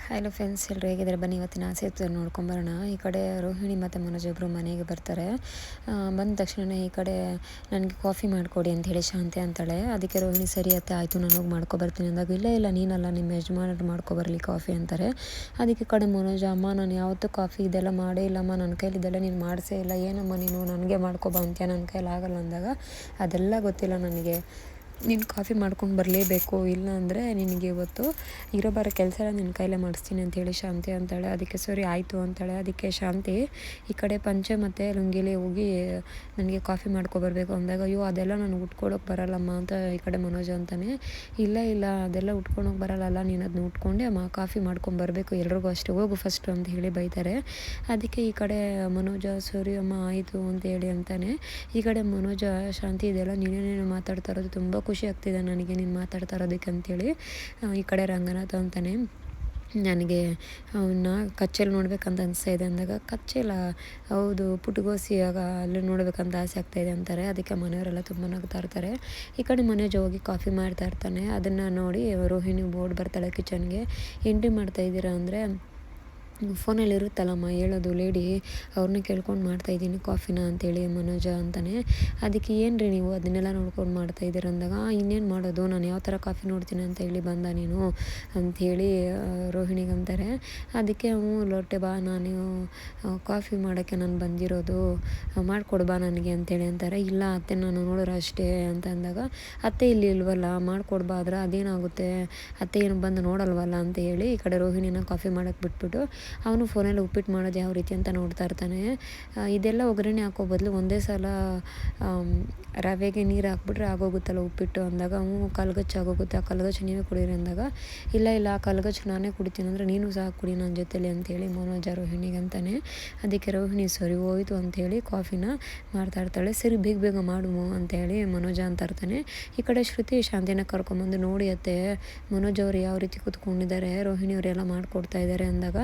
Hello friends, ಎಲ್ಲರೂ ಹೇಗಿದ್ದಾರೆ? ಬನ್ನಿ ಇವತ್ತಿನ ಆಸೆ ನೋಡ್ಕೊಂಬರೋಣ. ಈ ಕಡೆ ರೋಹಿಣಿ ಮತ್ತು ಮನೋಜ್ ಇಬ್ಬರು ಮನೆಗೆ ಬರ್ತಾರೆ. ಬಂದ ತಕ್ಷಣ ಈ ಕಡೆ ನನಗೆ ಕಾಫಿ ಮಾಡಿಕೊಡಿ ಅಂತ ಹೇಳಿ ಶಾಂತಿ ಅಂತಾಳೆ. ಅದಕ್ಕೆ ರೋಹಿಣಿ ಸರಿ ಅತ್ತೆ ಆಯಿತು, ನಾನು ಹೋಗಿ ಮಾಡ್ಕೊಬರ್ತೀನಿ ಅಂದಾಗ, ಇಲ್ಲ ಇಲ್ಲ ನೀನಲ್ಲ ನಿಮ್ಮ ಯಜಮಾನರು ಮಾಡ್ಕೊಬರಲಿ ಕಾಫಿ ಅಂತಾರೆ. ಅದಕ್ಕೆ ಕಡೆ ಮನೋಜ್, ಅಮ್ಮ ನಾನು ಯಾವತ್ತೂ ಕಾಫಿ ಇದೆಲ್ಲ ಮಾಡೇ ಇಲ್ಲಮ್ಮ, ನನ್ನ ಕೈಲಿ ಇದೆಲ್ಲ ನೀನು ಮಾಡಿಸೇ ಇಲ್ಲ, ಏನಮ್ಮ ನೀನು ನನಗೆ ಮಾಡ್ಕೊಬಾ ಅಂತೀಯ, ನನ್ನ ಕೈಲಿ ಆಗಲ್ಲ ಅಂದಾಗ, ಅದೆಲ್ಲ ಗೊತ್ತಿಲ್ಲ ನನಗೆ, ನೀನು ಕಾಫಿ ಮಾಡ್ಕೊಂಡು ಬರಲೇಬೇಕು, ಇಲ್ಲ ಅಂದರೆ ನಿನಗೆ ಇವತ್ತು ಇರೋ ಬರೋ ಕೆಲಸ ಎಲ್ಲ ನಿನ್ನ ಕೈಲೇ ಮಾಡಿಸ್ತೀನಿ ಅಂತೇಳಿ ಶಾಂತಿ ಅಂತಾಳೆ. ಅದಕ್ಕೆ ಸರಿ ಆಯಿತು ಅಂತಾಳೆ. ಅದಕ್ಕೆ ಶಾಂತಿ ಈ ಕಡೆ ಪಂಚೆ ಮತ್ತು ಲುಂಗಿಲಿ ಹೋಗಿ ನನಗೆ ಕಾಫಿ ಮಾಡ್ಕೊಬರ್ಬೇಕು ಅಂದಾಗ, ಅಯ್ಯೋ ಅದೆಲ್ಲ ನನಗೆ ಉಟ್ಕೊಳಕ್ಕೆ ಬರಲ್ಲಮ್ಮ ಅಂತ ಈ ಕಡೆ ಮನೋಜ್ ಅಂತಾನೆ. ಇಲ್ಲ ಇಲ್ಲ ಅದೆಲ್ಲ ಉಟ್ಕೊಳಕ್ಕೆ ಬರಲ್ಲಲ್ಲ, ನೀನು ಅದನ್ನ ಉಟ್ಕೊಂಡೆ ಕಾಫಿ ಮಾಡ್ಕೊಂಬರ್ಬೇಕು, ಎಲ್ರಿಗೂ ಅಷ್ಟೇ, ಹೋಗು ಫಸ್ಟು ಅಂತ ಹೇಳಿ ಬೈತಾರೆ. ಅದಕ್ಕೆ ಈ ಕಡೆ ಮನೋಜ ಸರಿ ಅಮ್ಮ ಆಯಿತು ಅಂತೇಳಿ ಅಂತಾನೆ. ಈ ಕಡೆ ಮನೋಜ, ಶಾಂತಿ ಇದೆಲ್ಲ ನೀನೇನೇನು ಮಾತಾಡ್ತಾ ಇರೋದು, ತುಂಬ ಖುಷಿ ಆಗ್ತಿದೆ ನನಗೆ ನೀನು ಮಾತಾಡ್ತಾ ಇರೋದಕ್ಕೆ ಅಂತೇಳಿ. ಈ ಕಡೆ ರಂಗನಾಥ ಅಂತಾನೆ, ನನಗೆ ಅವನ್ನ ಕಚ್ಚೇಲಿ ನೋಡ್ಬೇಕಂತ ಅನಿಸ್ತಾ ಇದೆ ಅಂದಾಗ, ಕಚ್ಚೇಲ ಹೌದು ಪುಟಗೋಸಿ ಆಗ ಅಲ್ಲಿ ನೋಡ್ಬೇಕಂತ ಆಸೆ ಆಗ್ತಾಯಿದೆ ಅಂತಾರೆ. ಅದಕ್ಕೆ ಮನೆಯವರೆಲ್ಲ ತುಂಬ ನಗ್ತಾ ಇರ್ತಾರೆ. ಈ ಕಡೆ ಮನೋಜ್ ಹೋಗಿ ಕಾಫಿ ಮಾಡ್ತಾ ಇರ್ತಾನೆ. ಅದನ್ನು ನೋಡಿ ರೋಹಿಣಿ ಬೋರ್ಡ್ ಬರ್ತಾಳೆ ಕಿಚನ್ಗೆ. ಎಂಟ್ರಿ ಮಾಡ್ತಾಯಿದ್ದೀರಾ ಅಂದರೆ, ಫೋನಲ್ಲಿ ಇರುತ್ತಲ್ಲಮ್ಮ ಹೇಳೋದು ಲೇಡಿ, ಅವ್ರನ್ನ ಕೇಳ್ಕೊಂಡು ಮಾಡ್ತಾಯಿದ್ದೀನಿ ಕಾಫಿನ ಅಂತೇಳಿ ಮನೋಜ ಅಂತಾನೆ. ಅದಕ್ಕೆ ಏನು ರೀ ನೀವು ಅದನ್ನೆಲ್ಲ ನೋಡ್ಕೊಂಡು ಮಾಡ್ತಾಯಿದ್ದೀರ ಅಂದಾಗ, ಇನ್ನೇನು ಮಾಡೋದು, ನಾನು ಯಾವ ಥರ ಕಾಫಿ ನೋಡ್ತೀನಿ ಅಂತ ಹೇಳಿ ಬಂದ ನೀನು ಅಂಥೇಳಿ ರೋಹಿಣಿಗೆ ಅಂತಾರೆ. ಅದಕ್ಕೆ ಲೊಟ್ಟೆ ಬಾ, ನಾನು ಕಾಫಿ ಮಾಡೋಕ್ಕೆ ನಾನು ಬಂದಿರೋದು, ಮಾಡಿಕೊಡ್ಬಾ ನನಗೆ ಅಂತೇಳಿ ಅಂತಾರೆ. ಇಲ್ಲ ಅತ್ತೆ ನಾನು ನೋಡೋರು ಅಷ್ಟೇ ಅಂತ ಅಂದಾಗ, ಅತ್ತೆ ಇಲ್ಲಿ ಇಲ್ವಲ್ಲ ಮಾಡಿಕೊಡ್ಬಾ ಆದ್ರೆ ಅದೇನಾಗುತ್ತೆ, ಅತ್ತೆ ಏನು ಬಂದು ನೋಡಲ್ವಲ್ಲ ಅಂತ ಹೇಳಿ ಈ ಕಡೆ ರೋಹಿಣಿನ ಕಾಫಿ ಮಾಡೋಕ್ಕೆ ಬಿಟ್ಬಿಟ್ಟು ಅವನು ಫೋನಲ್ಲಿ ಉಪ್ಪಿಟ್ಟು ಮಾಡೋದು ಯಾವ ರೀತಿ ಅಂತ ನೋಡ್ತಾ ಇರ್ತಾನೆ. ಇದೆಲ್ಲ ಒಗ್ಗರಣೆ ಹಾಕೋ ಬದಲು ಒಂದೇ ಸಲ ರವೆಗೆ ನೀರು ಹಾಕ್ಬಿಟ್ರೆ ಆಗೋಗುತ್ತಲ್ಲ ಉಪ್ಪಿಟ್ಟು ಅಂದಾಗ, ಕಲ್ಗಚ್ಚು ಆಗೋಗುತ್ತೆ, ಆ ಕಲ್ಗಚ್ಚು ನೀವೇ ಕುಡೀರಿ ಅಂದಾಗ, ಇಲ್ಲ ಇಲ್ಲ ಆ ಕಲ್ಗಚ್ಚು ನಾನೇ ಕುಡಿತೀನಿ ಅಂದರೆ ನೀನು ಸಹ ಕುಡಿ ನನ್ನ ಜೊತೆಲಿ ಅಂತೇಳಿ ಮನೋಜ ರೋಹಿಣಿಗೆ ಅಂತಾನೆ. ಅದಕ್ಕೆ ರೋಹಿಣಿ ಸರಿ ಹೋಯ್ತು ಅಂಥೇಳಿ ಕಾಫಿನ ಮಾಡ್ತಾ ಇರ್ತಾಳೆ. ಸರಿ ಬೇಗ ಬೇಗ ಮಾಡು ಅಂತೇಳಿ ಮನೋಜ ಅಂತ ಇರ್ತಾನೆ. ಈ ಕಡೆ ಶ್ರುತಿ ಶಾಂತಿನ ಕರ್ಕೊಂಬಂದು, ನೋಡಿ ಅತ್ತೆ ಮನೋಜ್ ಅವರು ಯಾವ ರೀತಿ ಕೂತ್ಕೊಂಡಿದ್ದಾರೆ, ರೋಹಿಣಿ ಅವರೆಲ್ಲ ಮಾಡಿಕೊಡ್ತಾ ಇದ್ದಾರೆ ಅಂದಾಗ,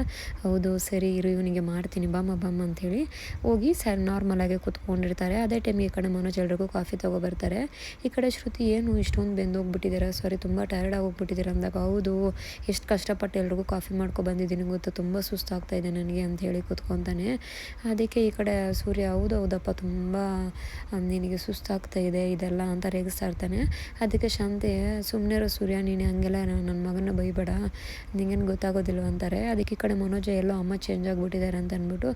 ಹೌದು ಸರಿ ಇರು ಇವನಿಗೆ ಮಾಡ್ತೀನಿ ಬಾಮ್ಮ ಅಂಥೇಳಿ ಹೋಗಿ ನಾರ್ಮಲಾಗಿ ಕೂತ್ಕೊಂಡಿರ್ತಾರೆ. ಅದೇ ಟೈಮಿಗೆ ಈ ಕಡೆ ಮನೋಜ್ ಎಲ್ರಿಗೂ ಕಾಫಿ ತೊಗೊಬರ್ತಾರೆ. ಈ ಕಡೆ ಶ್ರುತಿ, ಏನು ಇಷ್ಟೊಂದು ಬೆಂದೋಗ್ಬಿಟ್ಟಿದ್ದೀರಾ, ಸಾರಿ ತುಂಬ ಟಯರ್ಡ್ ಆಗೋಗ್ಬಿಟ್ಟಿದ್ದೀರ ಅಂದಾಗ, ಹೌದು ಎಷ್ಟು ಕಷ್ಟಪಟ್ಟು ಎಲ್ರಿಗೂ ಕಾಫಿ ಬಂದಿದ್ದೀನಿ ಗೊತ್ತು, ತುಂಬ ಸುಸ್ತಾಗ್ತಾಯಿದೆ ನನಗೆ ಅಂಥೇಳಿ ಕೂತ್ಕೊತಾನೆ. ಅದಕ್ಕೆ ಈ ಕಡೆ ಸೂರ್ಯ, ಹೌದಪ್ಪ ತುಂಬ ನಿನಗೆ ಸುಸ್ತಾಗ್ತಾಯಿದೆ ಇದೆಲ್ಲ ಅಂತ ರೇಗಿಸ್ತಾ ಇರ್ತಾನೆ. ಅದಕ್ಕೆ ಶಾಂತಿ, ಸುಮ್ಮನೆ ಸೂರ್ಯ ನೀನು ಹಂಗೆಲ್ಲ ನನ್ನ ಮಗನ ಬೈಬೇಡ, ನಿಂಗೇನು ಗೊತ್ತಾಗೋದಿಲ್ವ ಅಂತಾರೆ. ಅದಕ್ಕೆ ಈ ಕಡೆ ಮನೋಜ, ಎಲ್ಲೋ ಅಮ್ಮ ಚೇಂಜ್ ಆಗಿಬಿಟ್ಟಿದ್ದಾರೆ ಅಂತ ಅಂದ್ಬಿಟ್ಟು,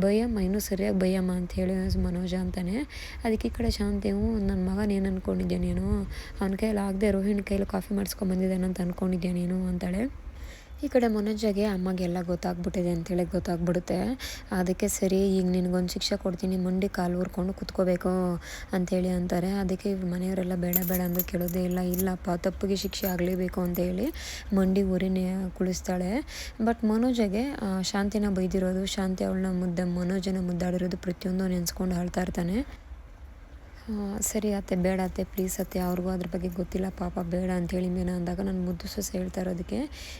ಬೈಯಮ್ಮ ಇನ್ನೂ ಸರಿಯಾಗಿ ಬೈಯಮ್ಮ ಅಂಥೇಳಿ ಮನೋಜ ಅಂತಾನೆ. ಅದಕ್ಕೆ ಈ ಕಡೆ ಶಾಂತಿ, ನನ್ನ ಮಗನ ಏನು ಅಂದ್ಕೊಂಡಿದ್ಯಾ ನೀನು, ಅವನ ಕೈಯಲ್ಲಿ ಆಗದೆ ರೋಹಿಣಿ ಕೈಯಲ್ಲಿ ಕಾಫಿ ಮಾಡಿಸ್ಕೊಂಬಂದಿದ್ದಾನೆ ಅಂತ ಅಂದ್ಕೊಂಡಿದ್ಯಾ ನೀನು ಅಂತಾಳೆ. ಈ ಕಡೆ ಮನೋಜಗೆ ಅಮ್ಮಗೆಲ್ಲ ಗೊತ್ತಾಗ್ಬಿಟ್ಟಿದೆ ಅಂತೇಳಿ ಗೊತ್ತಾಗ್ಬಿಡುತ್ತೆ. ಅದಕ್ಕೆ ಸರಿ ಈಗ ನಿನಗೊಂದು ಶಿಕ್ಷೆ ಕೊಡ್ತೀನಿ, ಮಂಡಿ ಕಾಲು ಊರ್ಕೊಂಡು ಕುತ್ಕೋಬೇಕು ಅಂಥೇಳಿ ಅಂತಾರೆ. ಅದಕ್ಕೆ ಮನೆಯವರೆಲ್ಲ ಬೇಡ ಬೇಡ ಅಂದು ಕೇಳೋದೇ ಇಲ್ಲ, ಇಲ್ಲಪ್ಪ ತಪ್ಪಿಗೆ ಶಿಕ್ಷೆ ಆಗಲೇಬೇಕು ಅಂತೇಳಿ ಮಂಡಿ ಊರಿನೇ ಕುಳಿಸ್ತಾಳೆ. ಬಟ್ ಮನೋಜಗೆ ಶಾಂತಿನ ಬೈದಿರೋದು, ಶಾಂತಿ ಅವಳನ್ನ ಮನೋಜನ ಮುದ್ದಾಡಿರೋದು ಪ್ರತಿಯೊಂದು ನೆನೆಸ್ಕೊಂಡು ಅಳ್ತಾ ಇರ್ತಾನೆ. ಸರಿ ಅತ್ತೆ ಬೇಡ ಅತ್ತೆ ಪ್ಲೀಸ್ ಅತ್ತೆ, ಅವ್ರಿಗೂ ಅದ್ರ ಬಗ್ಗೆ ಗೊತ್ತಿಲ್ಲ ಪಾಪ, ಬೇಡ ಅಂಥೇಳಿ ಮೇನ ಅಂದಾಗ, ನಾನು ಮುದ್ದು ಸೊಸೆ ಹೇಳ್ತಾ ಇರೋದಕ್ಕೆ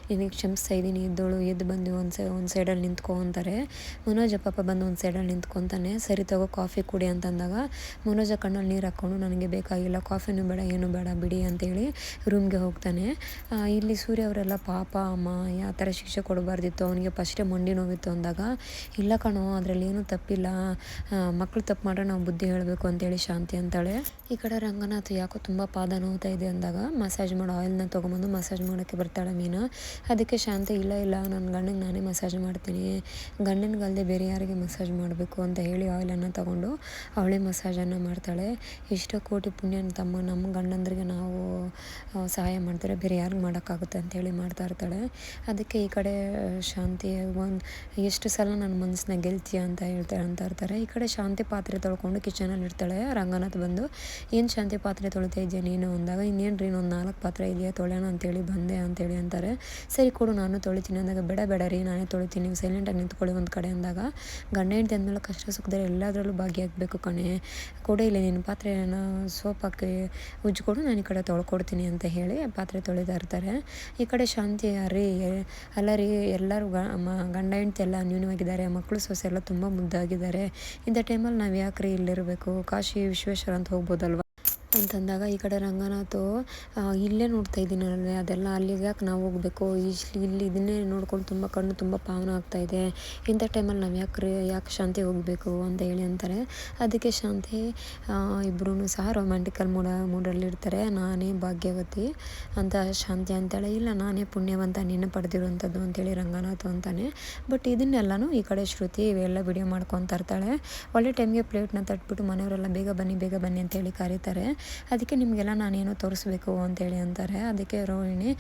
ನಿನಗೆ ಕ್ಷಮಿಸ್ತಾ ಇದ್ದೀನಿ, ಎದ್ದೋಳು ಎದ್ದು ಬಂದು ಒಂದು ಸೈಡಲ್ಲಿ ನಿಂತ್ಕೊ ಅಂತಾರೆ. ಮನೋಜ ಪಾಪ ಬಂದು ಒಂದು ಸೈಡಲ್ಲಿ ನಿಂತ್ಕೊತಾನೆ. ಸರಿ ತಗೋ ಕಾಫಿ ಕುಡಿ ಅಂತಂದಾಗ, ಮನೋಜ ಕಣ್ಣಲ್ಲಿ ನೀರು ಹಾಕ್ಕೊಂಡು, ನನಗೆ ಬೇಕಾಗಿಲ್ಲ ಕಾಫಿನೂ ಬೇಡ ಏನು ಬೇಡ ಬಿಡಿ ಅಂತೇಳಿ ರೂಮ್ಗೆ ಹೋಗ್ತಾನೆ. ಇಲ್ಲಿ ಸೂರ್ಯ ಅವರೆಲ್ಲ, ಪಾಪ ಅಮ್ಮ ಯಾವ ಥರ ಶಿಕ್ಷೆ ಕೊಡಬಾರ್ದಿತ್ತು, ಅವನಿಗೆ ಫಸ್ಟೇ ಮಂಡಿ ನೋವಿತ್ತು ಅಂದಾಗ, ಇಲ್ಲ ಕಣೋ ಅದರಲ್ಲಿ ಏನೂ ತಪ್ಪಿಲ್ಲ, ಮಕ್ಕಳು ತಪ್ಪು ಮಾಡ್ರೆ ನಾವು ಬುದ್ಧಿ ಹೇಳಬೇಕು ಅಂತೇಳಿ ಶಾಂತಿ ಅಂತಾಳೆ. ಈ ಕಡೆ ರಂಗನಾಥ್ ಯಾಕೋ ತುಂಬ ಪಾದ ನೋವ್ತಾ ಇದೆ ಅಂದಾಗ, ಮಸಾಜ್ ಮಾಡೋ ಆಯಿಲ್ನ ತೊಗೊಂಬಂದು ಮಸಾಜ್ ಮಾಡೋಕ್ಕೆ ಬರ್ತಾಳೆ ಮೀನಾ. ಅದಕ್ಕೆ ಶಾಂತಿ, ಇಲ್ಲ ಇಲ್ಲ ನನ್ನ ಗಂಡನಿಗೆ ನಾನೇ ಮಸಾಜ್ ಮಾಡ್ತೀನಿ, ಗಂಡನಿಗಲ್ಲದೆ ಬೇರೆ ಯಾರಿಗೆ ಮಸಾಜ್ ಮಾಡಬೇಕು ಅಂತ ಹೇಳಿ ಆಯಿಲನ್ನು ತಗೊಂಡು ಅವಳೇ ಮಸಾಜನ್ನು ಮಾಡ್ತಾಳೆ. ಎಷ್ಟೋ ಕೋಟಿ ಪುಣ್ಯ ನಮ್ಮ ಗಂಡಂದ್ರಿಗೆ ನಾವು ಸಹಾಯ ಮಾಡ್ತಾರೆ, ಬೇರೆ ಯಾರಿಗೆ ಮಾಡೋಕ್ಕಾಗುತ್ತೆ ಅಂತೇಳಿ ಮಾಡ್ತಾ ಇರ್ತಾಳೆ. ಅದಕ್ಕೆ ಈ ಕಡೆ ಶಾಂತಿ, ಎಷ್ಟು ಸಲ ನನ್ನ ಮನಸ್ಸನ್ನ ಗೆಲ್ತೀಯ ಅಂತ ಇರ್ತಾರೆ. ಈ ಕಡೆ ಶಾಂತಿ ಪಾತ್ರೆ ತೊಳ್ಕೊಂಡು ಕಿಚನಲ್ಲಿ ಇರ್ತಾಳೆ. ರಂಗನಾಥ್ ಬಂದು, ಏನು ಶಾಂತಿ ಪಾತ್ರೆ ತೊಳಿತಾ ಇದೆಯಾ ನೀನು ಅಂದಾಗ, ಇನ್ನೇನು ರೀ ಒಂದು 4 ಪಾತ್ರೆ ಇದೆಯಾ ತೊಳೆಯೋಣ ಅಂತೇಳಿ ಬಂದೆ ಅಂತೇಳಿ ಅಂತಾರೆ. ಸರಿ ಕೊಡು ನಾನು ತೊಳಿತೀನಿ ಅಂದಾಗ, ಬೇಡ ರೀ ನಾನೇ ತೊಳಿತೀನಿ, ನೀವು ಸೈಲೆಂಟಾಗಿ ನಿಂತ್ಕೊಳ್ಳಿ ಒಂದು ಕಡೆ ಅಂದಾಗ, ಗಂಡ ಹೆಂಡತಿ ಅಂದಮೇಲೆ ಕಷ್ಟ ಸುಖದಲ್ಲಿ ಎಲ್ಲದರಲ್ಲೂ ಭಾಗಿಯಾಗಬೇಕು ಕಣೆ, ಕೊಡು ಇಲ್ಲಿ ನಿನ್ನ ಪಾತ್ರೆನ ಸೋಪ್ ಹಾಕಿ ಉಜ್ಜಿಕೊಡು, ನಾನು ಈ ಕಡೆ ತೊಳ್ಕೊಡ್ತೀನಿ ಅಂತ ಹೇಳಿ ಪಾತ್ರೆ ತೊಳಿತಾ ಇರ್ತಾರೆ. ಈ ಕಡೆ ಶಾಂತಿ, ಅಲ್ಲ ರೀ ಎಲ್ಲರೂ ಗಂಡ ಹೆಂಡತಿ ಎಲ್ಲ ಅನ್ಯೂನ್ಯವಾಗಿದ್ದಾರೆ, ಮಕ್ಕಳು ಸೊಸೆ ಎಲ್ಲ ತುಂಬ ಮುದ್ದಾಗಿದ್ದಾರೆ, ಇಂಥ ಟೈಮಲ್ಲಿ ನಾವು ಯಾಕ್ರಿ ಇಲ್ಲಿರಬೇಕು, ಕಾಶಿ ವಿಶ್ವೇಶ್ವರ ಅಂತ ಹೋಗ್ಬೋದಲ್ವ ಅಂತಂದಾಗ ಈ ಕಡೆ ರಂಗನಾಥು ಇಲ್ಲೇ ನೋಡ್ತಾ ಇದ್ದೀನಲ್ವೇ ಅದೆಲ್ಲ ಅಲ್ಲಿಗೆ ಯಾಕೆ ನಾವು ಹೋಗಬೇಕು, ಇಲ್ಲಿ ಇದನ್ನೇ ನೋಡ್ಕೊಂಡು ತುಂಬ ಕಣ್ಣು ತುಂಬ ಪಾವನ ಆಗ್ತಾಯಿದೆ, ಇಂಥ ಟೈಮಲ್ಲಿ ನಾವು ಯಾಕೆ ಶಾಂತಿ ಹೋಗಬೇಕು ಅಂತ ಹೇಳಿ ಅಂತಾರೆ. ಅದಕ್ಕೆ ಶಾಂತಿ ಇಬ್ಬರೂ ಸಹ ರೊಮ್ಯಾಂಟಿಕಲ್ ಮೂಡಲ್ಲಿರ್ತಾರೆ. ನಾನೇ ಭಾಗ್ಯವತಿ ಅಂತ ಶಾಂತಿ ಅಂತಾಳೆ. ಇಲ್ಲ, ನಾನೇ ಪುಣ್ಯವಂತ ನಿನ್ನ ಪಡೆದಿರುವಂಥದ್ದು ಅಂತೇಳಿ ರಂಗನಾಥ್ ಅಂತಾನೆ. ಬಟ್ ಇದನ್ನೆಲ್ಲನೂ ಈ ಕಡೆ ಶ್ರುತಿ ಇವೆಲ್ಲ ವಿಡಿಯೋ ಮಾಡ್ಕೊತಾ ಇರ್ತಾಳೆ. ಒಳ್ಳೆ ಟೈಮ್ಗೆ ಪ್ಲೇಟ್ನ ತಟ್ಬಿಟ್ಟು ಮನೆಯವರೆಲ್ಲ ಬೇಗ ಬನ್ನಿ ಅಂತೇಳಿ ಕರೀತಾರೆ. ಅದಕ್ಕೆ ನಿಮಗೆಲ್ಲ ನಾನೇನೋ ತೋರಿಸ್ಬೇಕು ಅಂತೇಳಿ ಅಂತಾರೆ. ಅದಕ್ಕೆ ರೋಹಿಣಿ,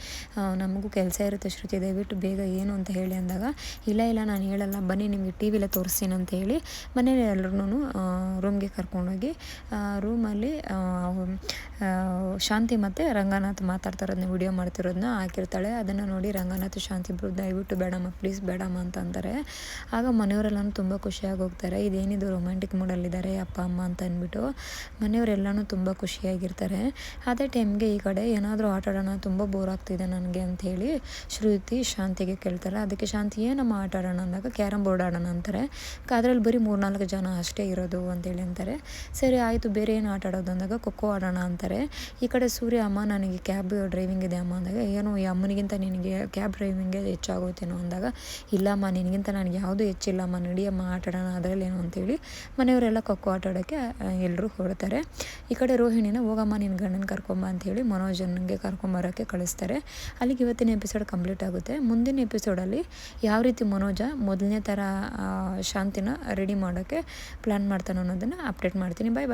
ನಮಗೂ ಕೆಲಸ ಇರುತ್ತೆ ಶ್ರುತಿ, ದಯವಿಟ್ಟು ಬೇಗ ಏನು ಅಂತ ಹೇಳಿ ಅಂದಾಗ, ಇಲ್ಲ ನಾನು ಹೇಳಲ್ಲ, ಬನ್ನಿ ನಿಮಗೆ ಟಿ ವಿಲೇ ತೋರಿಸ್ತೀನಿ ಅಂತ ಹೇಳಿ ಮನೇಲಿ ಎಲ್ಲರೂ ರೂಮ್ಗೆ ಕರ್ಕೊಂಡೋಗಿ ರೂಮಲ್ಲಿ ಶಾಂತಿ ಮತ್ತು ರಂಗನಾಥ್ ಮಾತಾಡ್ತಿರೋದನ್ನ ವಿಡಿಯೋ ಮಾಡ್ತಿರೋದನ್ನ ಹಾಕಿರ್ತಾಳೆ. ಅದನ್ನು ನೋಡಿ ರಂಗನಾಥ್ ಶಾಂತಿ ಇಬ್ಬರು ದಯವಿಟ್ಟು ಬೇಡಮ್ಮ, ಪ್ಲೀಸ್ ಬೇಡಮ್ಮ ಅಂತ ಅಂತಾರೆ. ಆಗ ಮನೆಯವರೆಲ್ಲನೂ ತುಂಬ ಖುಷಿಯಾಗಿ ಹೋಗ್ತಾರೆ. ಇದೇನಿದು ರೊಮ್ಯಾಂಟಿಕ್ ಮೂಡಲ್ಲಿದ್ದಾರೆ ಅಪ್ಪ ಅಮ್ಮ ಅಂತ ಅಂದ್ಬಿಟ್ಟು ಮನೆಯವರೆಲ್ಲನೂ ತುಂಬ ಖುಷಿಯಾಗಿರ್ತಾರೆ. ಅದೇ ಟೈಮ್ಗೆ ಈ ಕಡೆ ಏನಾದರೂ ಆಟ ಆಡೋಣ, ತುಂಬ ಬೋರ್ ಆಗ್ತಿದೆ ನನಗೆ ಅಂಥೇಳಿ ಶ್ರುತಿ ಶಾಂತಿಗೆ ಕೇಳ್ತಾರೆ. ಅದಕ್ಕೆ ಶಾಂತಿ ಏನಮ್ಮ ಆಟ ಆಡೋಣ ಅಂದಾಗ ಕ್ಯಾರಮ್ ಬೋರ್ಡ್ ಆಡೋಣ ಅಂತಾರೆ. ಅದರಲ್ಲಿ ಬರೀ 3-4 ಜನ ಅಷ್ಟೇ ಇರೋದು ಅಂತೇಳಿ ಅಂತಾರೆ. ಸರಿ ಆಯಿತು, ಬೇರೆ ಏನು ಆಟ ಆಡೋದು ಅಂದಾಗ ಖೋಖೋ ಆಡೋಣ ಅಂತಾರೆ. ಈ ಕಡೆ ಸೂರ್ಯ, ಅಮ್ಮ ನನಗೆ ಕ್ಯಾಬ್ ಡ್ರೈವಿಂಗ್ ಇದೆ ಅಮ್ಮ ಅಂದಾಗ, ಏನೋ ಈ ಅಮ್ಮನಿಗಿಂತ ನಿನಗೆ ಕ್ಯಾಬ್ ಡ್ರೈವಿಂಗೇ ಹೆಚ್ಚಾಗೋಯ್ತೇನೋ ಅಂದಾಗ, ಇಲ್ಲಮ್ಮ ನಿನಗಿಂತ ನನಗೆ ಯಾವುದೂ ಹೆಚ್ಚಿಲ್ಲಮ್ಮ, ನಡಿಯಮ್ಮ ಆಟ ಆಡೋಣ ಅದರಲ್ಲೇನು ಅಂತೇಳಿ ಮನೆಯವರೆಲ್ಲ ಖೋಖೋ ಆಟ ಆಡೋಕ್ಕೆ ಎಲ್ಲರೂ ಹೊರಡ್ತಾರೆ. ಈ ಕಡೆ ರೋಹಿಣಿನ, ಹೋಗಮ್ಮ ನಿನ್ನ ಗಂಡನ ಕರ್ಕೊಂಬ ಅಂಥೇಳಿ ಮನೋಜನ್ಗೆ ಕರ್ಕೊಂಬರೋಕ್ಕೆ ಕಳಿಸ್ತಾರೆ. ಅಲ್ಲಿಗೆ ಇವತ್ತಿನ ಎಪಿಸೋಡ್ ಕಂಪ್ಲೀಟ್ ಆಗುತ್ತೆ. ಮುಂದಿನ ಎಪಿಸೋಡಲ್ಲಿ ಯಾವ ರೀತಿ ಮನೋಜ ಮೊದಲನೇ ಥರ ಶಾಂತಿನ ರೆಡಿ ಮಾಡೋಕ್ಕೆ ಪ್ಲ್ಯಾನ್ ಮಾಡ್ತಾನೆ ಅನ್ನೋದನ್ನು ಅಪ್ಡೇಟ್ ಮಾಡ್ತೀನಿ. ಬಾಯ್ ಬಾಯ್.